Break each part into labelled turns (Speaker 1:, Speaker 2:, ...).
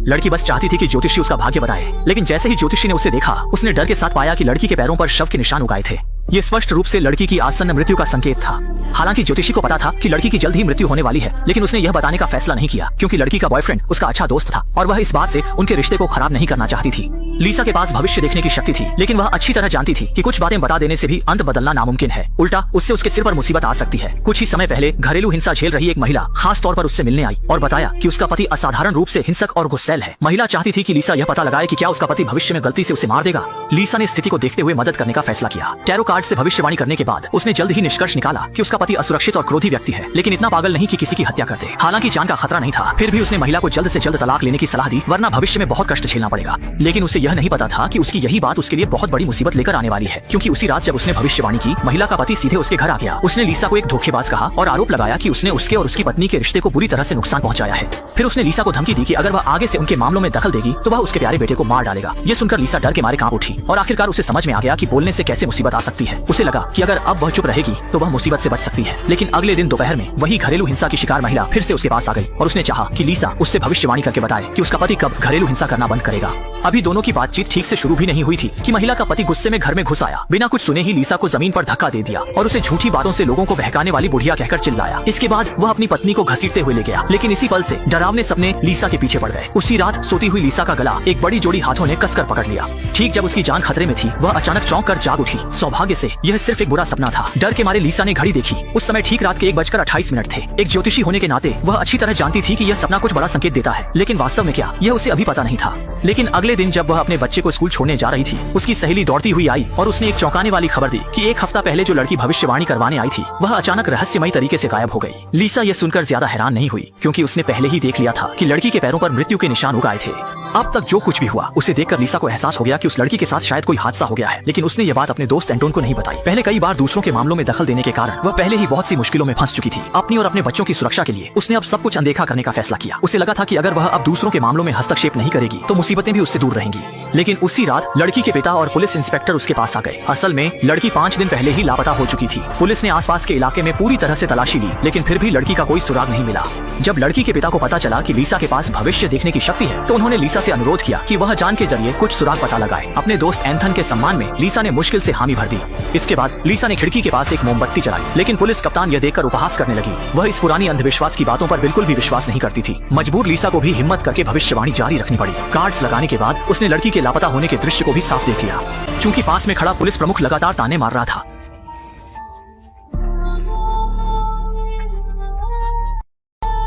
Speaker 1: लड़की बस चाहती थी कि ज्योतिषी उसका भाग्य बताए, लेकिन जैसे ही ज्योतिषी ने उसे देखा, उसने डर के साथ पाया कि लड़की के पैरों पर शव के निशान उगाए थे। ये स्पष्ट रूप से लड़की की आसन्न मृत्यु का संकेत था। हालांकि ज्योतिषी को पता था कि लड़की की जल्द ही मृत्यु होने वाली है, लेकिन उसने यह बताने का फैसला नहीं किया, क्योंकि लड़की का बॉयफ्रेंड उसका अच्छा दोस्त था और वह इस बात से उनके रिश्ते को खराब नहीं करना चाहती थी। लीसा के पास भविष्य देखने की शक्ति थी, लेकिन वह अच्छी तरह जानती थी कि कुछ बातें बता देने से भी अंत बदलना नामुमकिन है। उल्टा उससे उसके सिर पर मुसीबत आ सकती है। कुछ ही समय पहले घरेलू हिंसा झेल रही एक महिला खास तौर पर उससे मिलने आई और बताया कि उसका पति असाधारण रूप से हिंसक और गुस्सैल है। महिला चाहती थी कि लीसा यह पता लगाए कि क्या उसका पति भविष्य में गलती से उसे मार देगा। लीसा ने स्थिति को देखते हुए मदद करने का फैसला किया। टैरो कार्ड से भविष्यवाणी करने के बाद उसने जल्द ही निष्कर्ष निकाला कि उसका पति असुरक्षित और क्रोधी व्यक्ति है, लेकिन इतना पागल नहीं कि किसी की हत्या कर दे। हालांकि जान का खतरा नहीं था, फिर भी उसने महिला को जल्द से जल्द तलाक लेने की सलाह दी, वरना भविष्य में बहुत कष्ट झेलना पड़ेगा। लेकिन उसे यह नहीं पता था कि उसकी यही बात उसके लिए बहुत बड़ी मुसीबत लेकर आने वाली है, क्योंकि उसी रात जब उसने भविष्यवाणी की, महिला का पति सीधे उसके घर आ गया। उसने लीसा को एक धोखेबाज कहा और आरोप लगाया कि उसने उसके और उसकी पत्नी के रिश्ते को बुरी तरह से नुकसान पहुंचाया है। फिर उसने लीसा को धमकी दी कि अगर वह आगे से उनके मामलों में दखल देगी तो वह उसके प्यारे बेटे को मार डालेगा। ये सुनकर लीसा डर के मारे कांप उठी और आखिरकार उसे समझ में आ गया कि बोलने से कैसे मुसीबत आ सकती है। उसे लगा कि अगर अब वह चुप रहेगी तो वह मुसीबत से बच सकती है। लेकिन अगले दिन दोपहर में वही घरेलू हिंसा की शिकार महिला फिर से उसके पास आ गई और उसने चाहा कि लीसा उससे भविष्यवाणी करके बताए कि उसका पति कब घरेलू हिंसा करना बंद करेगा। अभी दोनों की बातचीत ठीक से शुरू भी नहीं हुई थी कि महिला का पति गुस्से में घर में घुस आया। बिना कुछ सुने ही लीसा को जमीन पर धक्का दे दिया और उसे झूठी बातों से लोगों को बहकाने वाली बुढ़िया कहकर चिल्लाया। इसके बाद वह अपनी पत्नी को घसीटते हुए ले गया, लेकिन इसी पल से डरावने सपने लीसा के पीछे पड़ गए। उसी रात सोती हुई लीसा का गला एक बड़ी जोड़ी हाथों ने कसकर पकड़ लिया। ठीक जब उसकी जान खतरे में थी, वह अचानक चौंक कर जाग उठी। सौभाग्य से यह सिर्फ एक बुरा सपना था। डर के मारे लीसा ने घड़ी देखी। उस समय ठीक रात के 1:28 थे। एक ज्योतिषी होने के नाते वह अच्छी तरह जानती थी कि यह सपना कुछ बड़ा संकेत देता है, लेकिन वास्तव में क्या, यह उसे अभी पता नहीं था। लेकिन अगले दिन जब वह अपने बच्चे को स्कूल छोड़ने जा रही थी, उसकी सहेली दौड़ती हुई आई और उसने एक चौंकाने वाली खबर दी कि एक हफ्ता पहले जो लड़की भविष्यवाणी करवाने आई थी, वह अचानक रहस्यमयी तरीके से गायब हो गई। लीसा यह सुनकर ज्यादा हैरान नहीं हुई, क्योंकि उसने पहले ही देख लिया था कि लड़की के पैरों पर मृत्यु के निशान उगाए थे। अब तक जो कुछ भी हुआ, उसे देखकर लीसा को एहसास हो गया कि उस लड़की के साथ शायद कोई हादसा हो गया है, लेकिन उसने यह बात अपने दोस्त एंटोन को नहीं बताई। पहले कई बार दूसरों के मामलों में दखल देने के कारण वह पहले ही बहुत सी मुश्किलों में फंस चुकी थी। अपनी और अपने बच्चों की सुरक्षा के लिए उसने अब सब कुछ अनदेखा करने का फैसला किया। उसे लगा था कि अगर वह अब दूसरों के मामलों में हस्तक्षेप नहीं करेगी तो मुसीबतें भी उससे दूर रहेंगी। लेकिन उसी रात लड़की के पिता और पुलिस इंस्पेक्टर उसके पास आ गए। असल में लड़की 5 दिन पहले ही लापता हो चुकी थी। पुलिस ने आसपास के इलाके में पूरी तरह से तलाशी ली, लेकिन फिर भी लड़की का कोई सुराग नहीं मिला। जब लड़की के पिता को पता चला कि लीसा के पास भविष्य देखने की शक्ति है, तो उन्होंने लीसा से अनुरोध किया कि वह जान के जरिए कुछ सुराग पता लगाए। अपने दोस्त एंथन के सम्मान में लीसा ने मुश्किल से हामी भर दी। इसके बाद लीसा ने खिड़की के पास एक मोमबत्ती जलाई, लेकिन पुलिस कप्तान यह देखकर उपहास करने लगी। वह इस पुरानी अंधविश्वास की बातों पर बिल्कुल भी विश्वास नहीं करती थी। मजबूर लीसा को भी हिम्मत करके भविष्यवाणी जारी रखनी पड़ी। कार्ड्स लगाने के बाद उसने लड़की के लापता होने के दृश्य को भी साफ देख लिया। चूंकि पास में खड़ा पुलिस प्रमुख लगातार ताने मार रहा था,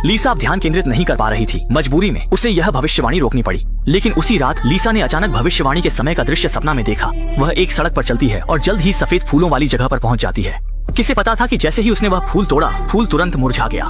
Speaker 1: लीसा अब ध्यान केंद्रित नहीं कर पा रही थी। मजबूरी में उसे यह भविष्यवाणी रोकनी पड़ी। लेकिन उसी रात लीसा ने अचानक भविष्यवाणी के समय का दृश्य सपना में देखा। वह एक सड़क पर चलती है और जल्द ही सफेद फूलों वाली जगह पर पहुंच जाती है। किसे पता था कि जैसे ही उसने वह फूल तोड़ा, फूल तुरंत मुरझा गया।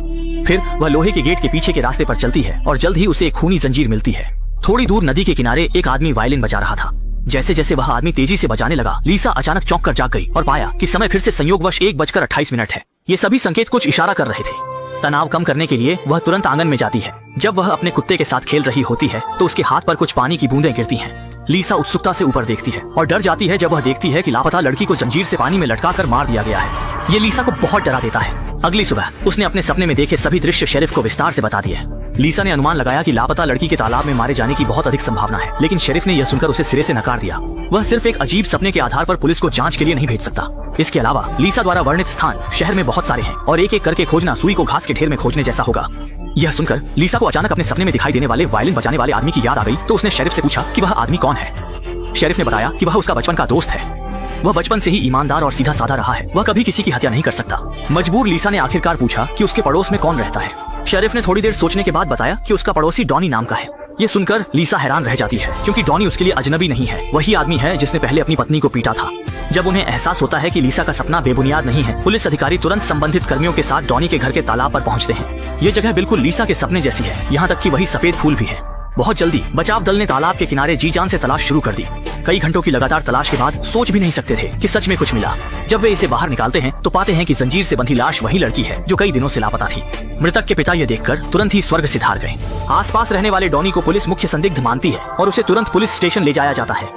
Speaker 1: फिर वह लोहे के गेट के पीछे के रास्ते पर चलती है और जल्द ही उसे एक खूनी जंजीर मिलती है। थोड़ी दूर नदी के किनारे एक आदमी वायलिन बजा रहा था। जैसे जैसे वह आदमी तेजी से बजाने लगा, लीसा अचानक चौंक कर जाग गई और पाया कि समय फिर से संयोगवश 1:28 है। ये सभी संकेत कुछ इशारा कर रहे थे। तनाव कम करने के लिए वह तुरंत आंगन में जाती है। जब वह अपने कुत्ते के साथ खेल रही होती है तो उसके हाथ पर कुछ पानी की बूंदें गिरती हैं। लीसा उत्सुकता से ऊपर देखती है और डर जाती है जब वह देखती है कि लापता लड़की को जंजीर से पानी में लटकाकर मार दिया गया है। ये लीसा को बहुत डरा देता है। अगली सुबह उसने अपने सपने में देखे सभी दृश्य शेरिफ को विस्तार से बता दिए। लीसा ने अनुमान लगाया कि लापता लड़की के तालाब में मारे जाने की बहुत अधिक संभावना है, लेकिन शेरिफ ने यह सुनकर उसे सिरे से नकार दिया। वह सिर्फ एक अजीब सपने के आधार पर पुलिस को जांच के लिए नहीं भेज सकता। इसके अलावा लीसा द्वारा वर्णित स्थान शहर में बहुत सारे हैं और एक एक करके खोजना सुई को घास के ढेर में खोजने जैसा होगा। यह सुनकर लीसा को अचानक अपने सपने में दिखाई देने वाले वायलिन बजाने वाले आदमी की याद आ गई, तो उसने शेरिफ से पूछा कि वह आदमी कौन है। शेरिफ ने बताया कि वह उसका बचपन का दोस्त है। वह बचपन से ही ईमानदार और सीधा साधा रहा है। वह कभी किसी की हत्या नहीं कर सकता। मजबूर लीसा ने आखिरकार पूछा कि उसके पड़ोस में कौन रहता है। शेरिफ ने थोड़ी देर सोचने के बाद बताया कि उसका पड़ोसी डॉनी नाम का है। ये सुनकर लीसा हैरान रह जाती है, क्योंकि डॉनी उसके लिए अजनबी नहीं है। वही आदमी है जिसने पहले अपनी पत्नी को पीटा था। जब उन्हें एहसास होता है कि लीसा का सपना बेबुनियाद नहीं है, पुलिस अधिकारी तुरंत संबंधित कर्मियों के साथ डॉनी के घर के तालाब पर पहुंचते हैं। ये जगह बिल्कुल लीसा के सपने जैसी है, यहाँ तक कि वही सफेद फूल भी है। बहुत जल्दी बचाव दल ने तालाब के किनारे जी जान से तलाश शुरू कर दी। कई घंटों की लगातार तलाश के बाद सोच भी नहीं सकते थे कि सच में कुछ मिला। जब वे इसे बाहर निकालते हैं तो पाते हैं कि जंजीर से बंधी लाश वही लड़की है जो कई दिनों से लापता थी। मृतक के पिता ये देखकर तुरंत ही स्वर्ग सिधार गए। आसपास रहने वाले डॉनी को पुलिस मुख्य संदिग्ध मानती है और उसे तुरंत पुलिस स्टेशन ले जाया जाता है।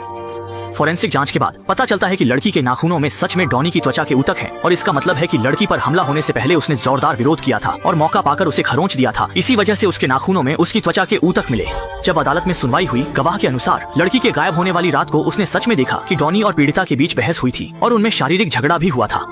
Speaker 1: फोरेंसिक जांच के बाद पता चलता है कि लड़की के नाखूनों में सच में डॉनी की त्वचा के ऊतक हैं और इसका मतलब है कि लड़की पर हमला होने से पहले उसने जोरदार विरोध किया था और मौका पाकर उसे खरोंच दिया था। इसी वजह से उसके नाखूनों में उसकी त्वचा के ऊतक मिले। जब अदालत में सुनवाई हुई, गवाह के अनुसार लड़की के गायब होने वाली रात को उसने सच में देखा कि डॉनी और पीड़िता के बीच बहस हुई थी और उनमें शारीरिक झगड़ा भी हुआ था।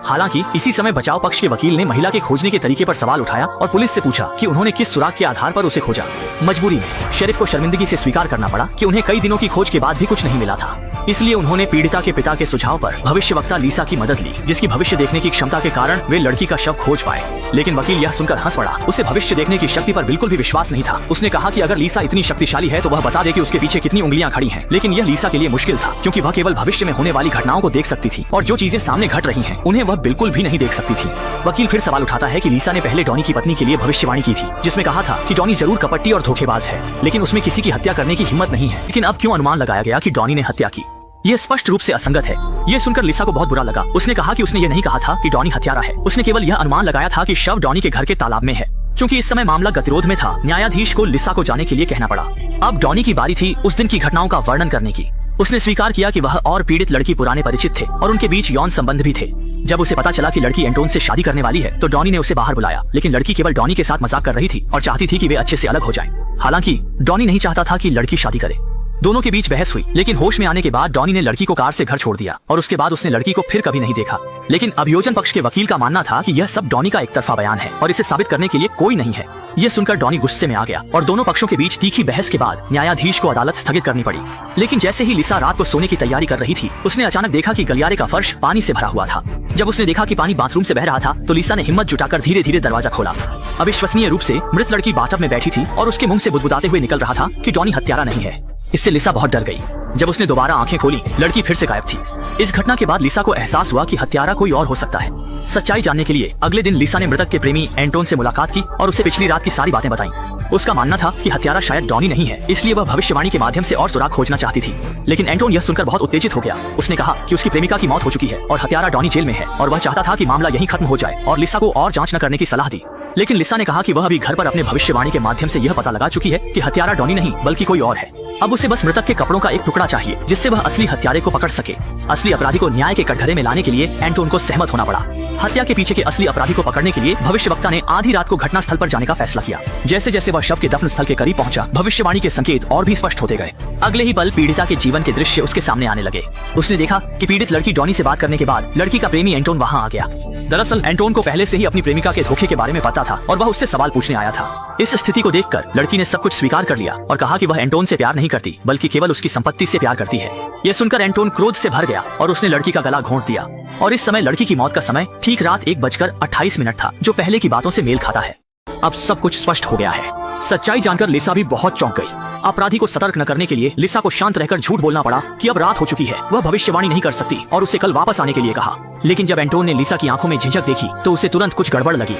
Speaker 1: हालांकि इसी समय बचाव पक्ष के वकील ने महिला के खोजने के तरीके पर सवाल उठाया और पुलिस से पूछा कि उन्होंने किस सुराग के आधार पर उसे खोजा। मजबूरी में शेरिफ को शर्मिंदगी से स्वीकार करना पड़ा कि उन्हें कई दिनों की खोज के बाद भी कुछ नहीं मिला था। इसलिए उन्होंने पीड़िता के पिता के सुझाव पर भविष्यवक्ता लीसा की मदद ली, जिसकी भविष्य देखने की क्षमता के कारण वे लड़की का शव खोज पाए। लेकिन वकील यह सुनकर हंस पड़ा। उसे भविष्य देखने की शक्ति पर बिल्कुल भी विश्वास नहीं था। उसने कहा कि अगर लीसा इतनी शक्तिशाली है तो वह बता दे कि उसके पीछे कितनी उंगलियां खड़ी हैं। लेकिन यह लीसा के लिए मुश्किल था, क्योंकि वह केवल भविष्य में होने वाली घटनाओं को देख सकती थी और जो चीजें सामने घट रही हैं उन्हें वह बिल्कुल भी नहीं देख सकती थी। वकील फिर सवाल उठाता है कि लीसा ने पहले डॉनी की पत्नी के लिए भविष्यवाणी की थी, जिसमें कहा था कि डॉनी जरूर कपटी और धोखेबाज है, लेकिन उसमें किसी की हत्या करने की हिम्मत नहीं है। लेकिन अब क्यों अनुमान लगाया गया कि डॉनी ने हत्या की? यह स्पष्ट रूप से असंगत है। यह सुनकर लिसा को बहुत बुरा लगा। उसने कहा कि उसने यह नहीं कहा था कि डॉनी हत्यारा है। उसने केवल यह अनुमान लगाया था कि शव डॉनी के घर के तालाब में है। चूंकि इस समय मामला गतिरोध में था, न्यायाधीश को लिसा को जाने के लिए कहना पड़ा। अब डॉनी की बारी थी उस दिन की घटनाओं का वर्णन करने की। उसने स्वीकार किया कि वह और पीड़ित लड़की पुराने परिचित थे और उनके बीच यौन संबंध भी थे। जब उसे पता चला कि लड़की एंटोन से शादी करने वाली है तो डॉनी ने उसे बाहर बुलाया, लेकिन लड़की केवल डॉनी के साथ मजाक कर रही थी और चाहती थी कि वे अच्छे से अलग हो जाएं। हालांकि डॉनी नहीं चाहता था कि लड़की शादी करे। दोनों के बीच बहस हुई, लेकिन होश में आने के बाद डॉनी ने लड़की को कार से घर छोड़ दिया और उसके बाद उसने लड़की को फिर कभी नहीं देखा। लेकिन अभियोजन पक्ष के वकील का मानना था कि यह सब डॉनी का एक तरफा बयान है और इसे साबित करने के लिए कोई नहीं है। यह सुनकर डॉनी गुस्से में आ गया और दोनों पक्षों के बीच तीखी बहस के बाद न्यायाधीश को अदालत स्थगित करनी पड़ी। लेकिन जैसे ही लिसा रात को सोने की तैयारी कर रही थी, उसने अचानक देखा कि गलियारे का फर्श पानी से भरा हुआ था। जब उसने देखा कि पानी बाथरूम से बह रहा था तो लिसा ने हिम्मत जुटाकर धीरे धीरे दरवाजा खोला। अविश्वसनीय रूप से मृत लड़की बाथटब में बैठी थी और उसके मुंह से बुदबुदाते हुए निकल रहा था कि डॉनी हत्यारा नहीं है। इससे लिसा बहुत डर गई। जब उसने दोबारा आंखें खोली, लड़की फिर से गायब थी। इस घटना के बाद लिसा को एहसास हुआ कि हत्यारा कोई और हो सकता है। सच्चाई जानने के लिए अगले दिन लिसा ने मृतक के प्रेमी एंटोन से मुलाकात की और उसे पिछली रात की सारी बातें बताईं। उसका मानना था कि हत्यारा शायद डॉनी नहीं है, इसलिए वह भविष्यवाणी के माध्यम से और सुराग खोजना चाहती थी। लेकिन एंटोन यह सुनकर बहुत उत्तेजित हो गया। उसने कहा कि उसकी प्रेमिका की मौत हो चुकी है और हत्यारा डॉनी जेल में है और वह चाहता था कि मामला यहीं खत्म हो जाए और लिसा को और जांच न करने की सलाह दी। लेकिन लिसा ने कहा कि वह अभी घर पर अपने भविष्यवाणी के माध्यम से यह पता लगा चुकी है कि हत्यारा डॉनी नहीं बल्कि कोई और है। अब उसे बस मृतक के कपड़ों का एक टुकड़ा चाहिए जिससे वह असली हत्यारे को पकड़ सके। असली अपराधी को न्याय के कटघरे में लाने के लिए एंटोन को सहमत होना पड़ा। हत्या के पीछे के असली अपराधी को पकड़ने के लिए भविष्यवक्ता ने आधी रात को घटना स्थल पर जाने का फैसला किया। जैसे जैसे वह शव के दफन स्थल के करीब पहुंचा, भविष्यवाणी के संकेत और भी स्पष्ट होते गए। अगले ही पल पीड़िता के जीवन के दृश्य उसके सामने आने लगे। उसने देखा कि पीड़ित लड़की डॉनी से बात करने के बाद लड़की का प्रेमी एंटोन वहां आ गया। दरअसल एंटोन को पहले से ही अपनी प्रेमिका के धोखे के बारे में पता था और वह उससे सवाल पूछने आया था। इस स्थिति को देखकर लड़की ने सब कुछ स्वीकार कर लिया और कहा कि वह एंटोन से प्यार नहीं करती बल्कि केवल उसकी संपत्ति से प्यार करती है। यह सुनकर एंटोन क्रोध से भर गया और उसने लड़की का गला घोंट दिया। और इस समय लड़की की मौत का समय ठीक रात 1:28 था, जो पहले की बातों से मेल खाता है। अब सब कुछ स्पष्ट हो गया है। सच्चाई जानकर लिसा भी बहुत चौंक गई। अपराधी को सतर्क न करने के लिए लिसा को शांत रहकर झूठ बोलना पड़ा कि अब रात हो चुकी है, वह भविष्यवाणी नहीं कर सकती और उसे कल वापस आने के लिए कहा। लेकिन जब एंटोन ने लिसा की आंखों में झिझक देखी तो उसे तुरंत कुछ गड़बड़ लगी।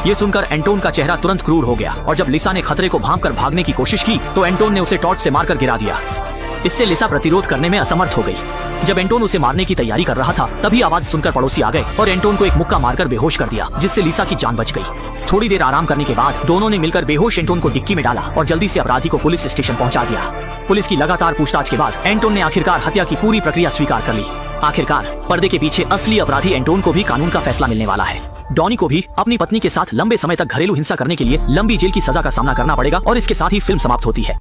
Speaker 1: ये सुनकर एंटोन का चेहरा तुरंत क्रूर हो गया और जब लिसा ने खतरे को भांपकर भागने की कोशिश की तो एंटोन ने उसे टॉर्च से मारकर गिरा दिया। इससे लिसा प्रतिरोध करने में असमर्थ हो गई। जब एंटोन उसे मारने की तैयारी कर रहा था तभी आवाज सुनकर पड़ोसी आ गए और एंटोन को एक मुक्का मारकर बेहोश कर दिया, जिससे लिसा की जान बच गई। थोड़ी देर आराम करने के बाद दोनों ने मिलकर बेहोश एंटोन को डिक्की में डाला और जल्दी से अपराधी को पुलिस स्टेशन पहुंचा दिया। पुलिस की लगातार पूछताछ के बाद एंटोन ने आखिरकार हत्या की पूरी प्रक्रिया स्वीकार कर ली। आखिरकार पर्दे के पीछे असली अपराधी एंटोन को भी कानून का फैसला मिलने वाला है। डॉनी को भी अपनी पत्नी के साथ लंबे समय तक घरेलू हिंसा करने के लिए लंबी जेल की सजा का सामना करना पड़ेगा और इसके साथ ही फिल्म समाप्त होती है।